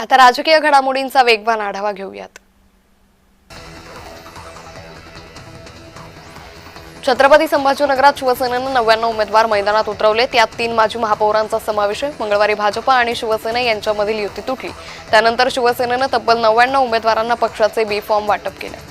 आता राजकीय घडामोडींचा वेगवान आढावा घेऊयात। छत्रपती संभाजीनगरात शिवसेनेने 99 उमेदवार मैदानात उतरवले। त्यात 3 माजी महापौरांचा समावेश आहे। मंगळवारी भाजप आणि शिवसेना यांच्यामधील युती तुटली। त्यानंतर शिवसेनेने तब्बल 99 उमेदवारांना पक्षाचे बी फॉर्म वाटप केले।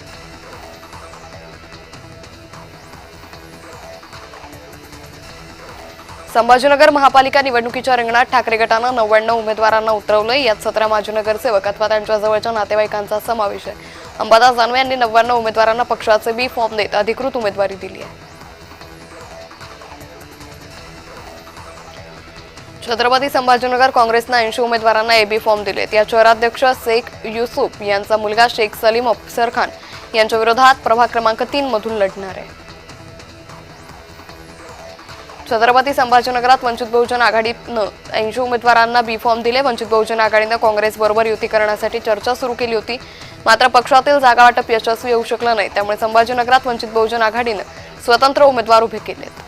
संभाजीनगर महापालिका निवडणुकीच्या रिंगणात ठाकरे गटाने 99 उमेदवारांना उतरवले। यात 17 माजी नगरसेवक अथवा त्यांच्या जवळच्या नातेवाईकांचा समावेश आहे। अंबादास दानवे यांनी 99 उमेदवारांना पक्षाचे बी फॉर्म देत अधिकृत उमेदवारी दिली आहे। छत्रपती संभाजीनगर काँग्रेसने 80 उमेदवारांना एबी फॉर्म दिलेत। या शहराध्यक्ष शेख युसुफ यांचा मुलगा शेख सलीम अफसर खान यांच्या विरोधात प्रभाग क्रमांक 3 मधून लढणार आहे। छत्रपती संभाजीनगरात वंचित बहुजन आघाडीने 80 उमेदवारांना बी फॉर्म दिले। वंचित बहुजन आघाडीने काँग्रेस बरोबर युती करण्यासाठी चर्चा सुरू केली होती, मात्र पक्षातील जागा वाटप यशस्वी होऊ शकलं नाही। त्यामुळे संभाजीनगरात वंचित बहुजन आघाडीने स्वतंत्र उमेदवार उभे केलेत।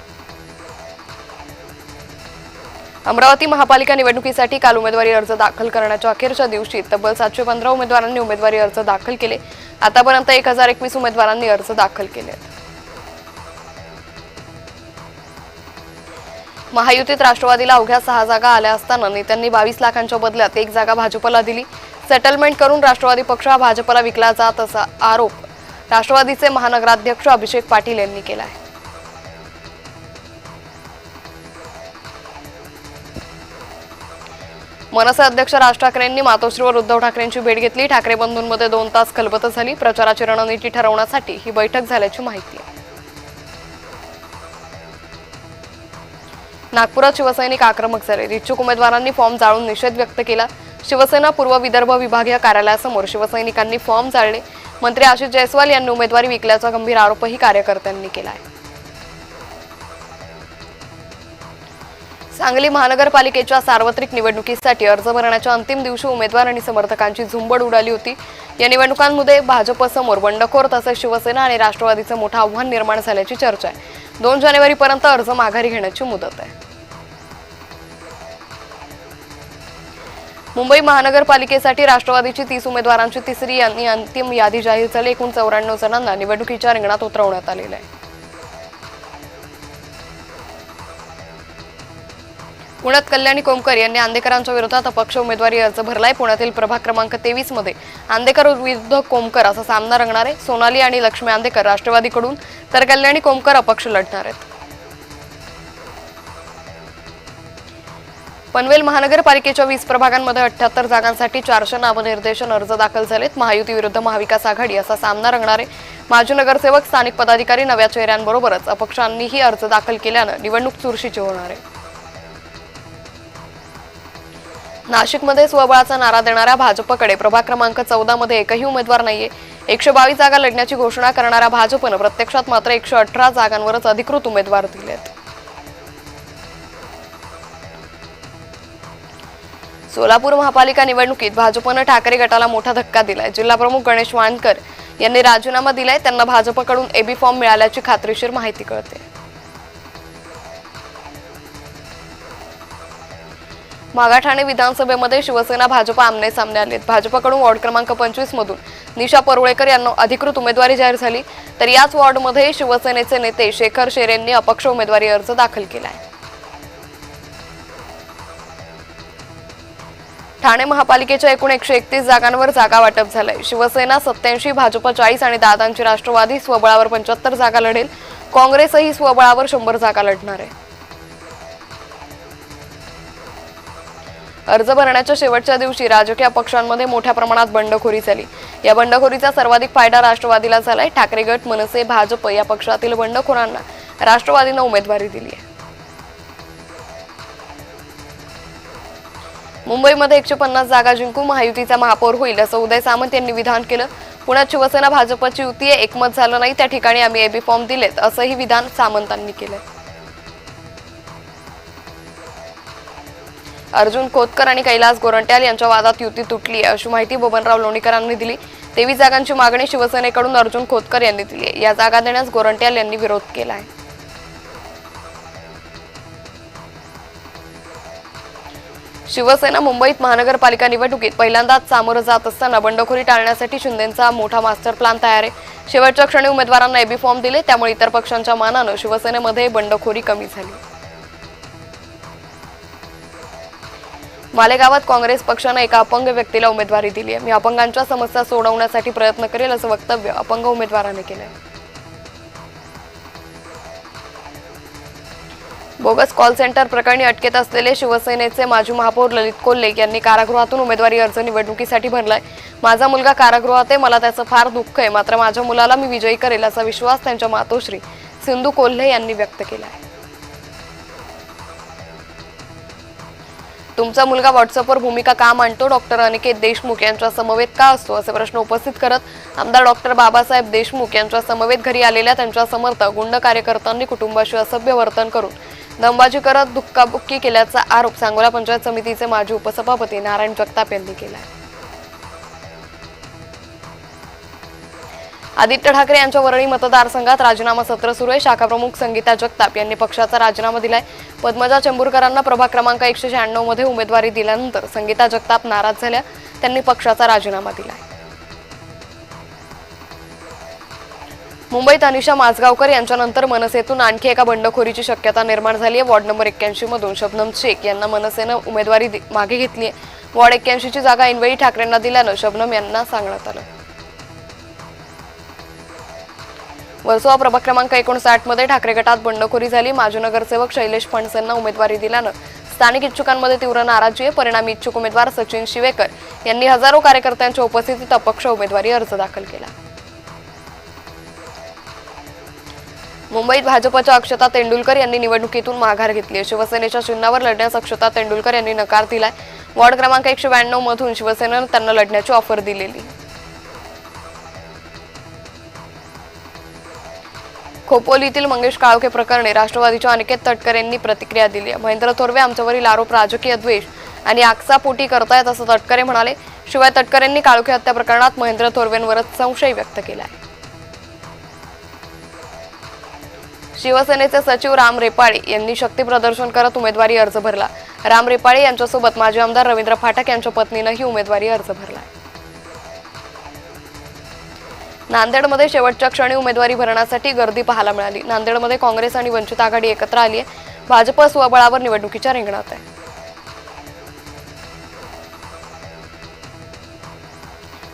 अमरावती महापालिका निवडणुकीसाठी काल उमेदवारी अर्ज दाखल करण्याच्या अखेरच्या दिवशी तब्बल 715 उमेदवारांनी उमेदवारी अर्ज दाखल केले। आतापर्यंत 1021 उमेदवारांनी अर्ज दाखल केलेत। महायुतीत राष्ट्रवादीला अवघ्या 6 जागा आल्या असताना नेत्यांनी 22 लाखांच्या बदल्यात 1 जागा भाजपला दिली। सेटलमेंट करून राष्ट्रवादी पक्ष हा भाजपला विकला जात असा आरोप राष्ट्रवादीचे महानगराध्यक्ष अभिषेक पाटील यांनी केला आहे। मनसे अध्यक्ष राज ठाकरेंनी मातोश्रीवर उद्धव ठाकरेंची भेट घेतली। ठाकरे बंधूंमध्ये 2 तास खलबत झाली। प्रचाराची रणनीती ठरवण्यासाठी ही बैठक झाल्याची माहिती आहे। नागपुरात शिवसैनिक आक्रमक झाले। इच्छुक उमेदवारांनी फॉर्म जाळून निषेध व्यक्त केला। शिवसेना पूर्व विदर्भ विभागीय कार्यालयासमोर शिवसैनिकांनी फॉर्म जाळले। मंत्री आशिष जयस्वाल यांनी उमेदवारी विकल्याचा गंभीर आरोपही कार्यकर्त्यांनी केला आहे। सांगली महानगरपालिकेच्या सार्वत्रिक निवडणुकीसाठी अर्ज भरण्याच्या अंतिम दिवशी उमेदवार आणि समर्थकांची झुंबड उडाली होती। या निवडणुकांमध्ये भाजपसमोर बंडखोर तसेच शिवसेना आणि राष्ट्रवादीचे मोठे आव्हान निर्माण झाल्याची चर्चा आहे। 2 जानेवारीपर्यंत अर्ज माघारी घेण्याची मुदत आहे। मुंबई महानगरपालिकेसाठी राष्ट्रवादीची 30 उमेदवारांची तिसरी आणि अंतिम यादी जाहीर झाली। एकूण 94 जणांना निवडणुकीच्या रिंगणात उतरवण्यात आलेले आहे। पुण्यात कल्याणी कोमकर यांनी आंदेकरांच्या विरोधात अपक्ष उमेदवारी अर्ज भरलाय। पुण्यातील प्रभाग क्रमांक 23 मध्ये आंदेकर विरुद्ध कोमकर असा सामना रंगणार आहे। सोनाली आणि लक्ष्मी आंदेकर राष्ट्रवादीकडून तर कल्याणी कोमकर अपक्ष लढणार आहेत। पनवेल महानगरपालिकेच्या 20 प्रभागांमध्ये 78 जागांसाठी 400 नामनिर्देशन अर्ज दाखल झालेत। महायुती विरुद्ध महाविकास आघाडी असा सामना रंगणार आहे। माजी नगरसेवक स्थानिक पदाधिकारी नव्या चेहऱ्यांबरोबरच अपक्षांनीही अर्ज दाखल केल्याने निवडणूक चुरशीची होणार आहे। नाशिकमध्ये स्वबळाचा नारा देणाऱ्या भाजपकडे प्रभाग क्रमांक 14 मध्ये एकही उमेदवार नाहीये। 122 जागा लढण्याची घोषणा करणाऱ्या भाजपने प्रत्यक्षात मात्र 118 जागांवरच अधिकृत उमेदवार दिलेत। सोलापूर महापालिका निवडणुकीत भाजपने ठाकरे गटाला मोठा धक्का दिलाय। जिल्हाप्रमुख गणेश वाणकर यांनी राजीनामा दिलाय। त्यांना भाजपकडून एबी फॉर्म मिळाल्याची खात्रीशीर माहिती कळते। मागाठाणे विधानसभेमध्ये शिवसेना भाजप आमने सामने आलेत। भाजपकडून वॉर्ड क्रमांक 25 मधून निशा परुळेकर यांना अधिकृत उमेदवारी जाहीर झाली, तर याच वॉर्डमध्ये शिवसेनेचे नेते शेखर शेर यांनी अपक्ष उमेदवारी अर्ज दाखल केला आहे। ठाणे महापालिकेच्या एकूण 131 जागांवर जागा वाटप झालंय। शिवसेना 87, भाजप 40 आणि दादांची राष्ट्रवादी स्वबळावर 75 जागा लढेल। काँग्रेसही स्वबळावर 100 जागा लढणार आहे। अर्ज भरण्याच्या शेवटच्या दिवशी राजकीय पक्षांमध्ये मोठ्या प्रमाणात बंडखोरी झाली। या बंडखोरीचा सर्वाधिक फायदा राष्ट्रवादीला झालाय। ठाकरे गट, मनसे, भाजप या पक्षातील बंडखोरांना राष्ट्रवादीने उमेदवारी दिली आहे। मुंबईमध्ये 150 जागा जिंकून महायुतीचा महापौर होईल असं उदय सामंत यांनी विधान केलं। पुण्यात शिवसेना भाजपची युती आहे, एकमत झालं नाही, त्या ठिकाणी आम्ही एबी फॉर्म दिलेत असंही विधान सामंतांनी केलंय। अर्जुन खोतकर आणि कैलास गोरंट्याल यांच्या वादात युती तुटली आहे अशी माहिती बबनराव लोणीकरांनी दिली। 23 जागांची मागणी शिवसेनेकडून अर्जुन खोतकर यांनी दिली आहे। या जागा देण्यास गोरंट्याल यांनी विरोध केला आहे। शिवसेना मुंबईत महानगरपालिका निवडणुकीत पहिल्यांदाच सामोरं जात असताना बंडखोरी टाळण्यासाठी शिंदेंचा मोठा मास्टर प्लॅन तयार आहे। शेवटच्या क्षणी उमेदवारांना एबी फॉर्म दिले, त्यामुळे इतर पक्षांच्या मानानं शिवसेनेमध्ये बंडखोरी कमी झाली। मालेगावात काँग्रेस पक्षाने एका अपंग व्यक्तीला उमेदवारी दिली आहे। मी अपंगांच्या समस्या सोडवण्यासाठी प्रयत्न करेल असं वक्तव्य अपंग उमेदवाराने केलं आहे। बोगस कॉल सेंटर प्रकरणी अटकेत असलेले शिवसेनेचे माजी महापौर ललित कोल्हे यांनी कारागृहातून उमेदवारी अर्ज निवडणुकीसाठी भरलाय। माझा मुलगा कारागृहात आहे, मला त्याचं फार दुःख आहे, मात्र माझ्या मुलाला मी विजयी करेल असा विश्वास त्यांच्या मातोश्री सिंधू कोल्हे यांनी व्यक्त केला आहे। तुमचा मुलगा व्हॉट्सअपवर भूमिका का मांडतो? डॉक्टर अनिकेत देशमुख यांच्या समवेत का असतो, असे प्रश्न उपस्थित करत आमदार डॉक्टर बाबासाहेब देशमुख यांच्या समवेत घरी आलेल्या त्यांच्या समर्थक गुंड कार्यकर्त्यांनी कुटुंबाशी असभ्य वर्तन करून दमबाजी करत धक्काबुक्की केल्याचा आरोप सांगोला पंचायत समितीचे माजी उपसभापती नारायण जगताप यांनी केला आहे। आदित्य ठाकरे यांच्या वरळी मतदारसंघात राजीनामा सत्र सुरू आहे। शाखा प्रमुख संगीता जगताप यांनी पक्षाचा राजीनामा दिलाय। पद्मजा चेंबूरकरांना प्रभाग क्रमांक 196 मध्ये उमेदवारी दिल्यानंतर संगीता जगताप नाराज झाल्या, त्यांनी पक्षाचा राजीनामा दिलाय। मुंबईत अनिशा माजगावकर यांच्यानंतर मनसेतून आणखी एका बंडखोरीची शक्यता निर्माण झाली आहे। वॉर्ड नंबर 81 मधून शबनम शेख यांना मनसेनं उमेदवारी मागे घेतली आहे। वॉर्ड 81 ची जागा ऐनवेळी ठाकरेंना दिल्यानं शबनम यांना सांगण्यात आलं। वर्सोवा प्रभाग क्रमांक 59 मध्ये ठाकरे गटात बंडखोरी झाली। माजी नगरसेवक शैलेश फणसेंना उमेदवारी दिल्यानं स्थानिक इच्छुकांमध्ये तीव्र नाराजी आहे। परिणामी इच्छुक उमेदवार सचिन शिवेकर यांनी हजारो कार्यकर्त्यांच्या उपस्थितीत अपक्ष उमेदवारी अर्ज दाखल केला। मुंबईत भाजपच्या अक्षता तेंडुलकर यांनी निवडणुकीतून माघार घेतली आहे। शिवसेनेच्या चिन्हावर लढण्यास अक्षता तेंडुलकर यांनी नकार दिलाय। वॉर्ड क्रमांक 192 मधून शिवसेनेनं त्यांना लढण्याची ऑफर दिलेली। खोपोलीतील मंगेश काळोखे प्रकरणी राष्ट्रवादीच्या अनिकेत तटकर यांनी प्रतिक्रिया दिली आहे। महेंद्र थोरवे आमच्यावरील आरोप राजकीय द्वेष आणि आकसापोटी करतायत असं तटकरे म्हणाले। शिवाय तटकर यांनी काळोखे हत्या प्रकरणात महेंद्र थोरवेंवरच संशय व्यक्त केला आहे। शिवसेनेचे सचिव राम रेपाळे यांनी शक्ती प्रदर्शन करत उमेदवारी अर्ज भरला। राम रेपाळे यांच्यासोबत माजी आमदार रवींद्र फाटक यांच्या पत्नीनंही उमेदवारी अर्ज भरला। नांदेडमध्ये शेवटच्या क्षणी उमेदवारी भरण्यासाठी गर्दी पाहायला मिळाली। नांदेडमध्ये काँग्रेस आणि वंचित आघाडी एकत्र आली आहे। भाजप स्वबळावर निवडणुकीच्या रिंगणात आहे।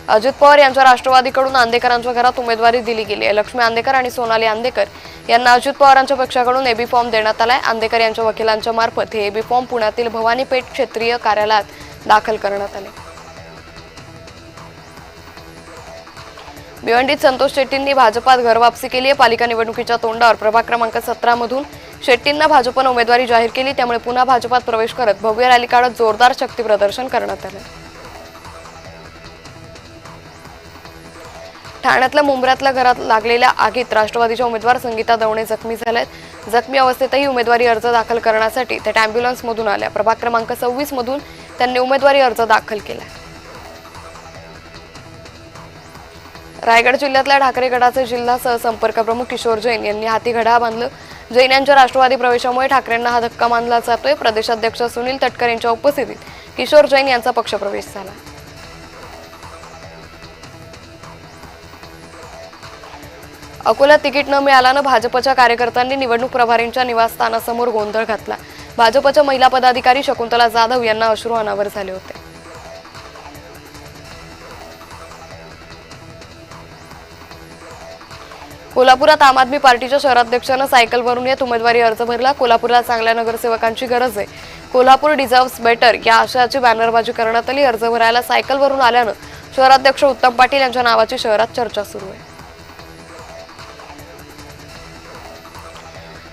अजित पवार यांच्या राष्ट्रवादीकडून आंदेकरांच्या घरात उमेदवारी दिली गेली आहे। लक्ष्मी आंदेकर आणि सोनाली आंदेकर यांना अजित पवारांच्या पक्षाकडून एबी फॉर्म देण्यात आलाय। आंदेकर यांच्या वकिलांच्या मार्फत हे एबी फॉर्म पुण्यातील भवानीपेठ क्षेत्रीय कार्यालयात दाखल करण्यात आले। भिवंडीत संतोष शेट्टींनी भाजपात घरवापसी केली आहे। पालिका निवडणुकीच्या तोंडावर प्रभाग क्रमांक 17 मधून शेट्टींना भाजपनं उमेदवारी जाहीर केली, त्यामुळे पुन्हा भाजपात प्रवेश करत भव्य रॅली काढत जोरदार शक्ती प्रदर्शन करण्यात आले। ठाण्यातल्या मुंब्र्यातल्या घरात लागलेल्या आगीत राष्ट्रवादीच्या उमेदवार संगीता दवणे जखमी झाल्यात। जखमी अवस्थेतही उमेदवारी अर्ज दाखल करण्यासाठी त्या अँब्युलन्समधून आल्या। प्रभाग क्रमांक 26 मधून त्यांनी उमेदवारी अर्ज दाखल केला। रायगड जिल्ह्यातल्या ठाकरे गटाचे जिल्हा सहसंपर्क प्रमुख किशोर जैन यांनी हाती घड्याळ बांधलं। जैन यांच्या राष्ट्रवादी प्रवेशामुळे ठाकरेंना हा धक्का मानला जातोय। प्रदेशाध्यक्ष सुनील तटकर यांच्या उपस्थितीत किशोर जैन यांचा पक्षप्रवेश झाला। अकोल्यात तिकीट न मिळाल्यानं भाजपच्या कार्यकर्त्यांनी निवडणूक प्रभारींच्या निवासस्थानासमोर गोंधळ घातला। भाजपच्या महिला पदाधिकारी शकुंतला जाधव यांना अश्रू अनावर झाले होते। कोल्हापुरात आम आदमी पार्टीच्या शहराध्यक्षांना सायकलवरून येत उमेदवारी अर्ज भरला। कोल्हापूरला चांगल्या नगरसेवकांची गरज आहे, कोल्हापूर डिझर्व्स बेटर या आशयाची बॅनरबाजी करण्यात आली। अर्ज भरायला सायकलवरून आल्यानं शहराध्यक्ष उत्तम पाटील यांच्या नावाची शहरात चर्चा सुरू आहे।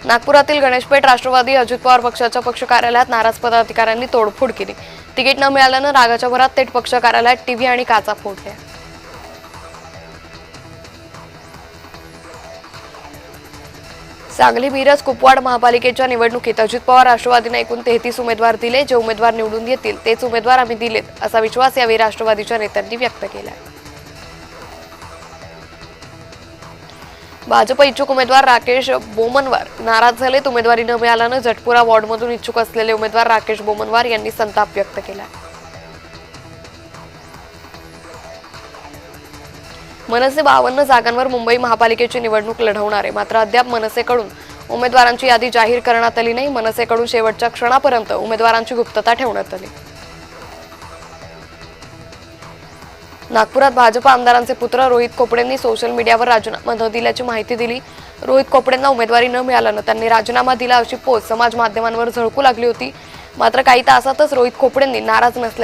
नागपुरातील गणेशपेठ राष्ट्रवादी अजित पवार पक्षाच्या पक्ष कार्यालयात नाराज पदाधिकाऱ्यांनी तोडफोड केली। तिकीट न मिळाल्यानं रागाच्या भरात थेट पक्ष कार्यालयात टीव्ही आणि काचा फोडल्या। सांगली मिरज कुपवाड महापालिकेच्या निवडणुकीत अजित पवार राष्ट्रवादीने एकूण 33 उमेदवार दिले। जे उमेदवार निवडून येतील तेच उमेदवार आम्ही दिलेत असा विश्वास यावेळी राष्ट्रवादीच्या नेत्यांनी व्यक्त केला। भाजप इच्छुक उमेदवार राकेश बोमनवार नाराज झालेत. उमेदवारी न मिळाल्यानं जटपुरा वॉर्डमधून इच्छुक असलेले उमेदवार राकेश बोमनवार यांनी संताप व्यक्त केला. मनसे 52 जागांवर मुंबई महापालिकेची निवडणूक लढवणार आहे. मात्र अद्याप मनसेकडून उमेदवारांची यादी जाहीर करण्यात आली नाही. मनसेकडून शेवटच्या क्षणापर्यंत उमेदवारांची गुप्तता ठेवण्यात आली. नागपुरात भाजप आमदारांचे पुत्र रोहित कोपडेंनी सोशल मीडियावर राजीनामा न दिल्याची माहिती दिली. रोहित कोपडेंना उमेदवारी न मिळाल्यानं त्यांनी राजीनामा दिला अशी पोस्ट समाज माध्यमांवर झळकू लागली होती. मात्र काही तासातच रोहित कोपडेंनी नाराज नसल्याची